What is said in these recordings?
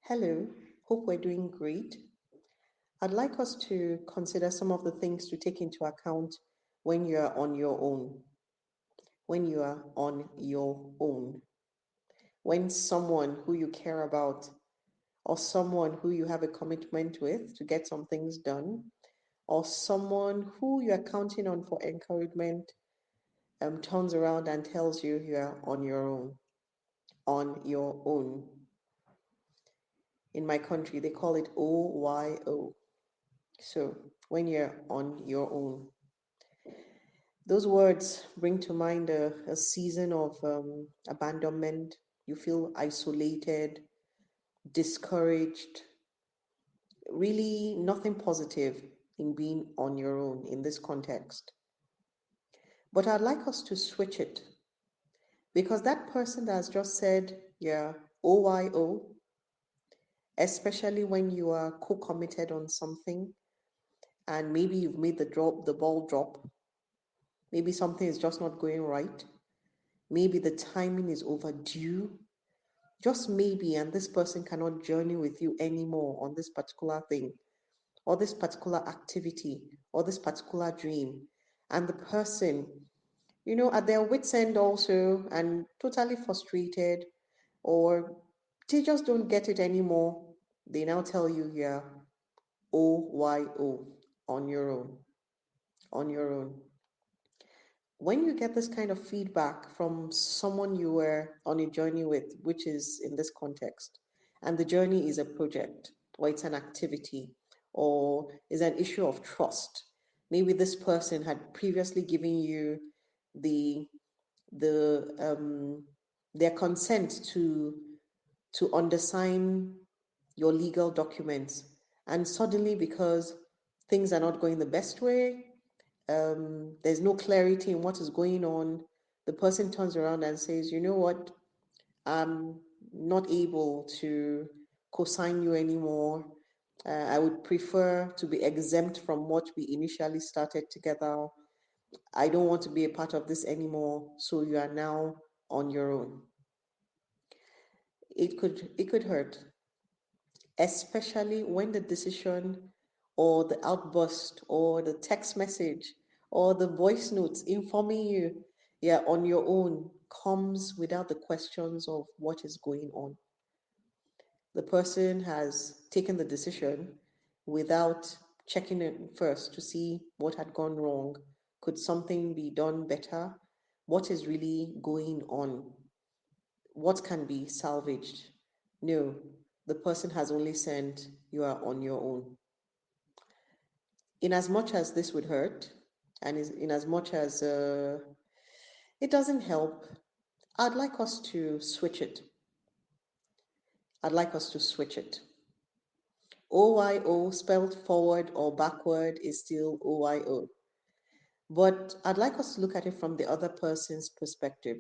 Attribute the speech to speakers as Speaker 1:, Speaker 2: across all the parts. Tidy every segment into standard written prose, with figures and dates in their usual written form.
Speaker 1: Hello, hope we're doing great. I'd like us to consider some of the things to take into account when you are on your own. When you are on your own. When someone who you care about or someone who you have a commitment with to get some things done or someone who you are counting on for encouragement turns around and tells you you are on your own. On your own. In my country, they call it OYO. So when you're on your own, those words bring to mind a season of abandonment. You feel isolated, discouraged, really nothing positive in being on your own in this context. But I'd like us to switch it because that person that has just said, yeah, OYO, especially when you are co committed on something and maybe you've made the ball drop, maybe something is just not going right. Maybe the timing is overdue, just maybe, and this person cannot journey with you anymore on this particular thing, or this particular activity, or this particular dream. And the person, at their wits' end also, and totally frustrated, or they just don't get it anymore. They now tell you, yeah, OYO, on your own, on your own. When you get this kind of feedback from someone you were on a journey with, which is in this context, and the journey is a project or it's an activity or is an issue of trust, maybe this person had previously given you the the their consent to undersign your legal documents, and suddenly because things are not going the best way, there's no clarity in what is going on, the person turns around and says, you know what, I'm not able to co-sign you anymore. I would prefer to be exempt from what we initially started together. I don't want to be a part of this anymore. So you are now on your own. It could hurt, especially when the decision or the outburst or the text message or the voice notes informing you you're on your own comes without the questions of what is going on. The person has taken the decision without checking it first to see what had gone wrong. Could something be done better? What is really going on? What can be salvaged? No, the person has only sent you are on your own. In as much as this would hurt, and in as much as it doesn't help, I'd like us to switch it. I'd like us to switch it. OYO spelled forward or backward is still OYO. But I'd like us to look at it from the other person's perspective.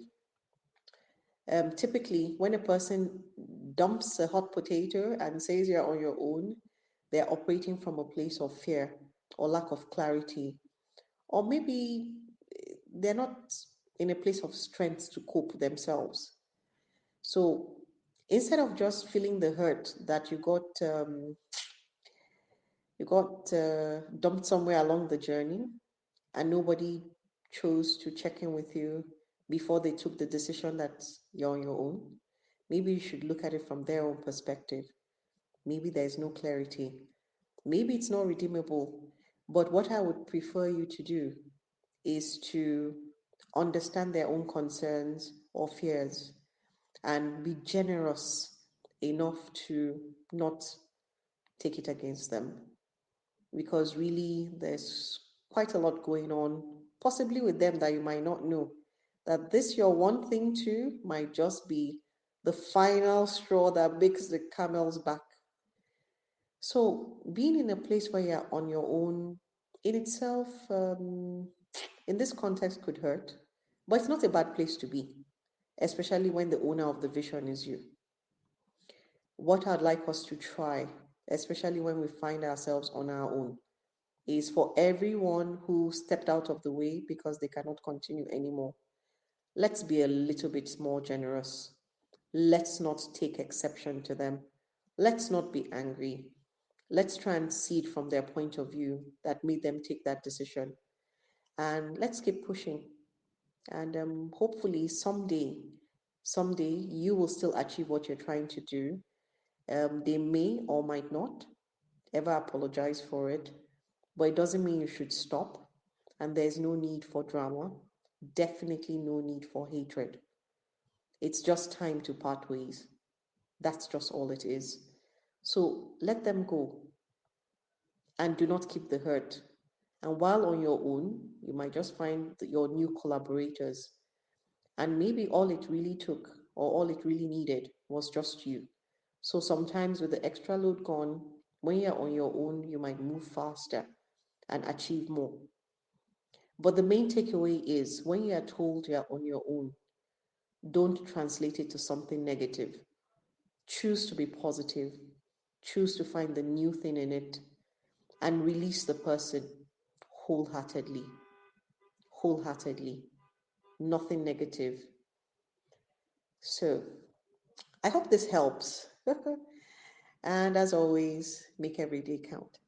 Speaker 1: Typically, when a person dumps a hot potato and says you're on your own, they're operating from a place of fear or lack of clarity. Or maybe they're not in a place of strength to cope themselves. So instead of just feeling the hurt that you got dumped somewhere along the journey and nobody chose to check in with you before they took the decision that you're on your own, maybe you should look at it from their own perspective. Maybe there's no clarity. Maybe it's not redeemable. But what I would prefer you to do is to understand their own concerns or fears and be generous enough to not take it against them. Because really, there's quite a lot going on, possibly with them that you might not know. That this, your one thing too, might just be the final straw that breaks the camel's back. So, being in a place where you're on your own in itself, in this context, could hurt, but it's not a bad place to be, especially when the owner of the vision is you. What I'd like us to try, especially when we find ourselves on our own, is for everyone who stepped out of the way because they cannot continue anymore. Let's be a little bit more generous. Let's not take exception to them. Let's not be angry. Let's try and see it from their point of view that made them take that decision. And let's keep pushing. And hopefully someday you will still achieve what you're trying to do. They may or might not ever apologize for it, but it doesn't mean you should stop. And there's no need for drama, definitely no need for hatred. It's just time to part ways. That's just all it is. So let them go and do not keep the hurt. And while on your own, you might just find your new collaborators. And maybe all it really took or all it really needed was just you. So sometimes with the extra load gone, when you're on your own, you might move faster and achieve more. But the main takeaway is when you are told you're on your own, don't translate it to something negative. Choose to be positive, choose to find the new thing in it, and release the person wholeheartedly. Wholeheartedly. Nothing negative. So I hope this helps. And as always, make every day count.